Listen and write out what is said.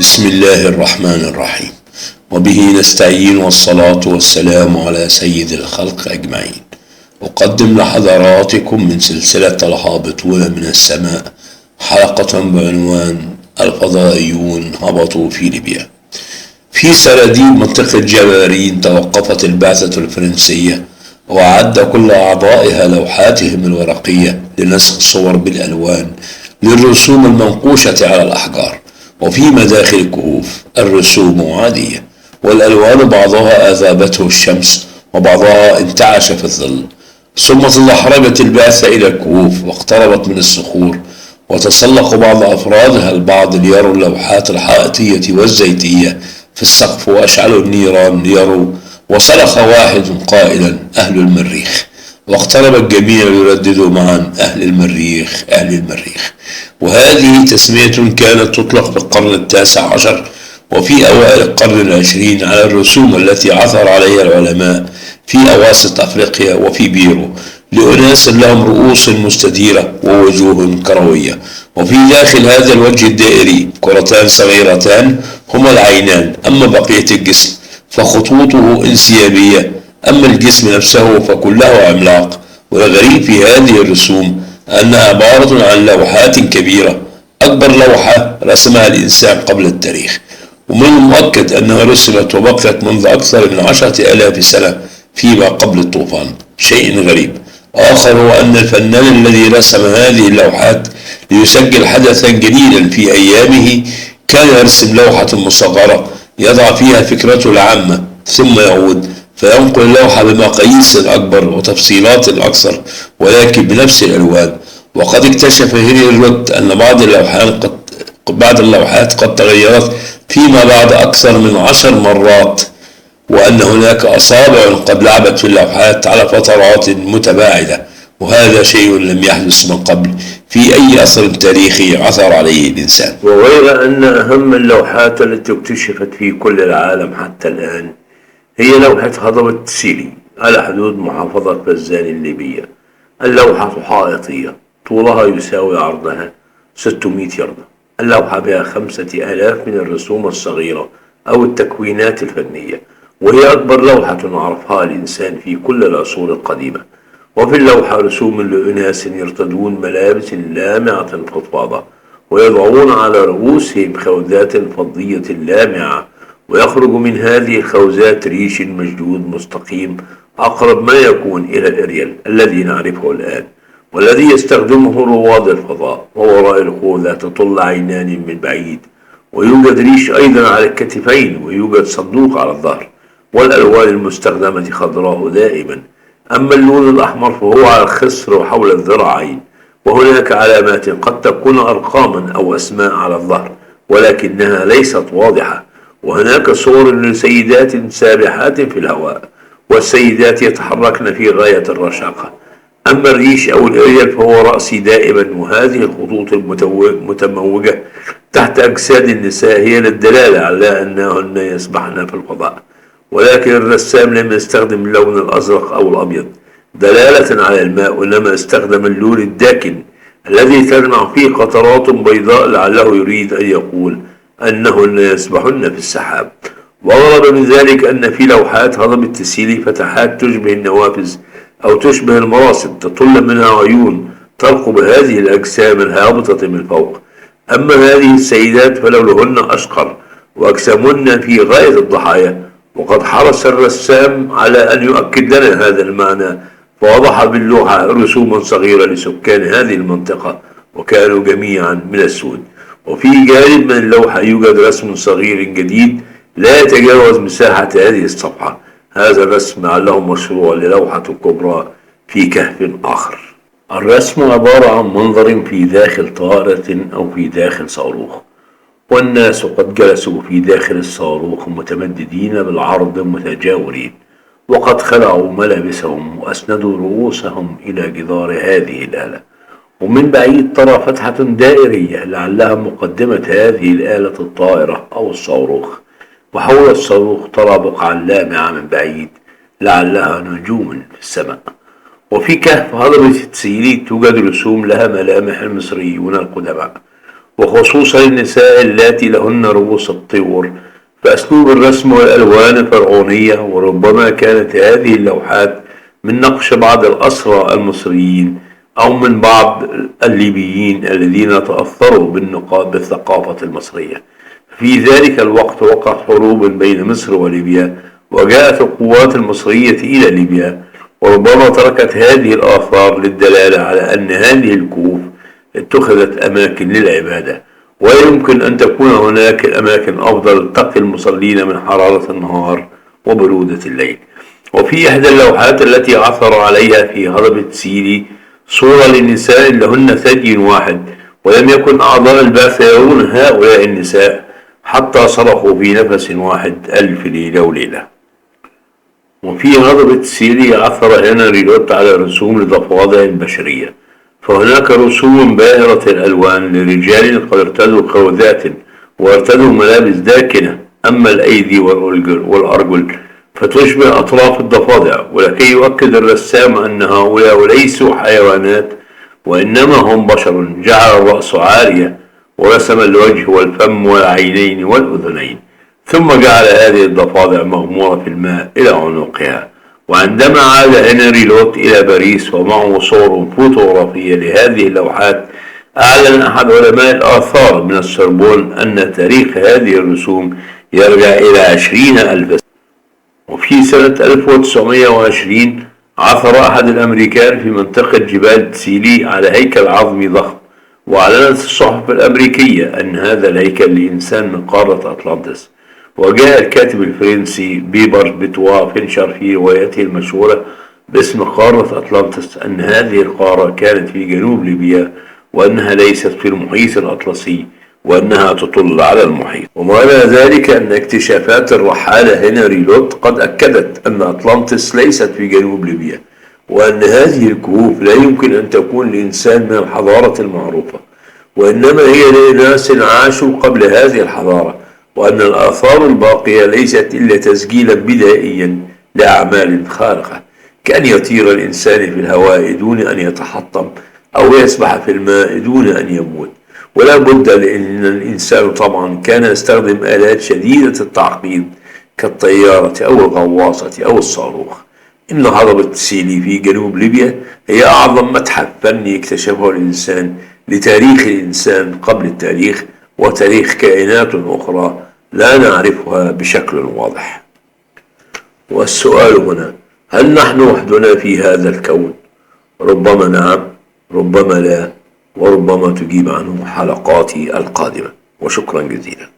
بسم الله الرحمن الرحيم. وبه نستعين، والصلاة والسلام على سيد الخلق أجمعين. أقدم لحضراتكم من سلسلة الهابطون من السماء حلقة بعنوان الفضائيون هبطوا في ليبيا. في سراديب منطقة جبارين توقفت البعثة الفرنسية، وأعد كل أعضائها لوحاتهم الورقية لنسخ الصور بالألوان للرسوم المنقوشة على الأحجار. وفي مداخل الكهوف الرسوم عادية، والألوان بعضها أذابته الشمس وبعضها انتعش في الظل. ثم تدحرجت البعثة إلى الكهوف واقتربت من الصخور، وتسلق بعض أفرادها البعض ليروا اللوحات الحائطية والزيتية في السقف، وأشعلوا النيران ليروا. وصرخ واحد قائلا: أهل المريخ! واقترب الجميع يرددوا معا: أهل المريخ، أهل المريخ. وهذه تسمية كانت تطلق في القرن التاسع عشر وفي أوائل القرن العشرين على الرسوم التي عثر عليها العلماء في أواسط أفريقيا وفي بيرو لأناس لهم رؤوس مستديرة ووجوه كروية، وفي داخل هذا الوجه الدائري كرتان صغيرتان هما العينان. أما بقية الجسم فخطوطه انسيابية، أما الجسم نفسه فكله عملاق. والغريب في هذه الرسوم أنها عبارة عن لوحات كبيرة، أكبر لوحة رسمها الإنسان قبل التاريخ، ومن المؤكد أنها رسمت وبقيت منذ أكثر من 10,000 سنة فيما قبل الطوفان. شيء غريب آخر هو أن الفنان الذي رسم هذه اللوحات ليسجل حدثا جليلا في أيامه كان يرسم لوحة مصغرة يضع فيها فكرته العامة، ثم يعود فينقل اللوحة بمقاييس أكبر وتفصيلات أكثر، ولكن بنفس الألوان. وقد اكتشف هنري رود أن بعض اللوحات قد تغيرت فيما بعد أكثر من 10 مرات، وأن هناك أصابع قد لعبت في اللوحات على فترات متباعدة، وهذا شيء لم يحدث من قبل في أي أثر تاريخي عثر عليه الإنسان. وغير أن أهم اللوحات التي اكتشفت في كل العالم حتى الآن هي لوحة هضبة تسيلي على حدود محافظة بزان الليبية. اللوحة حائطية طولها يساوي عرضها 600 يردة. اللوحة بها 5000 من الرسوم الصغيرة أو التكوينات الفنية، وهي أكبر لوحة عرفها الإنسان في كل العصور القديمة. وفي اللوحة رسوم لأناس يرتدون ملابس لامعة فضفاضة، ويضعون على رؤوسهم خوذات فضية لامعة، ويخرج من هذه الخوذات ريش مشدود مستقيم أقرب ما يكون إلى الإريال الذي نعرفه الآن، والذي يستخدمه رواد الفضاء. ووراء الخوذة تطل عينان من بعيد، ويوجد ريش أيضا على الكتفين، ويوجد صندوق على الظهر. والألوان المستخدمة خضراء دائما، أما اللون الأحمر فهو على الخصر وحول الذراعين. وهناك علامات قد تكون أرقاما أو أسماء على الظهر، ولكنها ليست واضحة. وهناك صور لسيدات سابحات في الهواء، والسيدات يتحركن في غاية الرشاقة. أما الريش أو الإريال فهو رأسي دائما، وهذه الخطوط المتموجة تحت أجساد النساء هي للدلالة على أنهن يسبحن في الفضاء. ولكن الرسام لم يستخدم اللون الأزرق أو الأبيض دلالة على الماء، وإنما استخدم اللون الداكن الذي تلمع فيه قطرات بيضاء، لعله يريد أن يقول أنهن يسبحن في السحاب. وغرض من ذلك أن في لوحات هضبة تسيلي فتحات تشبه النوافذ أو تشبه المراصد تطل منها عيون ترقب هذه الأجسام الهابطة من فوق. أما هذه السيدات فلونهن أشقر، وأجسامهن في غاية الضحايا. وقد حرص الرسام على أن يؤكد لنا هذا المعنى، فوضح باللوحة رسوما صغيرة لسكان هذه المنطقة، وكانوا جميعا من السود. وفي جانب من اللوحة يوجد رسم صغير جديد لا يتجاوز مساحة هذه الصفحة. هذا الرسم لعله مشروع للوحة كبرى في كهف آخر. الرسم عبارة عن منظر في داخل طائرة أو في داخل صاروخ، والناس قد جلسوا في داخل الصاروخ متمددين بالعرض متجاورين، وقد خلعوا ملابسهم وأسندوا رؤوسهم إلى جدار هذه الآلة. ومن بعيد ترى فتحة دائرية لعلها مقدمة هذه الآلة الطائرة أو الصاروخ، وحول الصاروخ ترى بقعا لامعة من بعيد لعلها نجوم في السماء. وفي كهف هضبة تسيلي توجد رسوم لها ملامح المصريون القدماء، وخصوصا النساء اللاتي لهن رؤوس الطيور، فأسلوب الرسم والألوان فرعونية، وربما كانت هذه اللوحات من نقش بعض الأسرى المصريين أو من بعض الليبيين الذين تأثروا بالثقافة المصرية. في ذلك الوقت وقعت حروب بين مصر وليبيا، وجاءت القوات المصرية إلى ليبيا، وربما تركت هذه الآثار للدلالة على أن هذه الكهوف اتخذت أماكن للعبادة، ويمكن أن تكون هناك الأماكن أفضل تقي المصلين من حرارة النهار وبرودة الليل. وفي إحدى اللوحات التي عثر عليها في هضبة سيلي صورة لنساء لهن ثدي واحد، ولم يكن أعضاء البعث يرون هؤلاء النساء حتى صرخوا في نفس واحد 1000 ليلة وليلة. وفي هضبة سيلي عثر هنري لوت على رسوم لضفادع بشرية، فهناك رسوم باهرة الألوان لرجال قد ارتدوا خوذات وارتدوا ملابس داكنة، أما الأيدي والأرجل فتشبه أطراف الضفادع، ولكي يؤكد الرسام أن هؤلاء ليسوا حيوانات وإنما هم بشر، جعل الرأس عارية ورسم الوجه والفم والعينين والأذنين، ثم جعل هذه الضفادع مغمورة في الماء إلى عنقها. وعندما عاد هنري لوت إلى باريس ومعه صور فوتوغرافية لهذه اللوحات، أعلن أحد علماء الآثار من السوربون أن تاريخ هذه الرسوم يرجع إلى 20,000 سنة. وفي سنة 1920 عثر أحد الأمريكان في منطقة جبال سيلي على هيكل عظمي ضخم، وأعلنت الصحف الأمريكية أن هذا الهيكل لإنسان من قارة أطلانتس. وجاء الكاتب الفرنسي بيبر بتوا فينشر في روايته المشهورة باسم قارة أطلانتس أن هذه القارة كانت في جنوب ليبيا، وأنها ليست في المحيط الأطلسي، وأنها تطل على المحيط. ومعنى ذلك أن اكتشافات الرحالة هنري لوت قد أكدت أن أطلانتس ليست في جنوب ليبيا، وأن هذه الكهوف لا يمكن أن تكون لإنسان من الحضارة المعروفة، وإنما هي لناس عاشوا قبل هذه الحضارة، وأن الآثار الباقية ليست إلا تسجيلا بدائيا لأعمال خارقة، كأن يطير الإنسان في الهواء دون أن يتحطم أو يسبح في الماء دون أن يموت. ولا بد لأن الإنسان طبعا كان يستخدم آلات شديدة التعقيد كالطيارة أو الغواصة أو الصاروخ. إن هضبة سيلي في جنوب ليبيا هي أعظم متحف فني اكتشفه الإنسان لتاريخ الإنسان قبل التاريخ وتاريخ كائنات أخرى لا نعرفها بشكل واضح. والسؤال هنا: هل نحن وحدنا في هذا الكون؟ ربما نعم، ربما لا، وربما تجيب عنه حلقاتي القادمة. وشكرا جزيلا.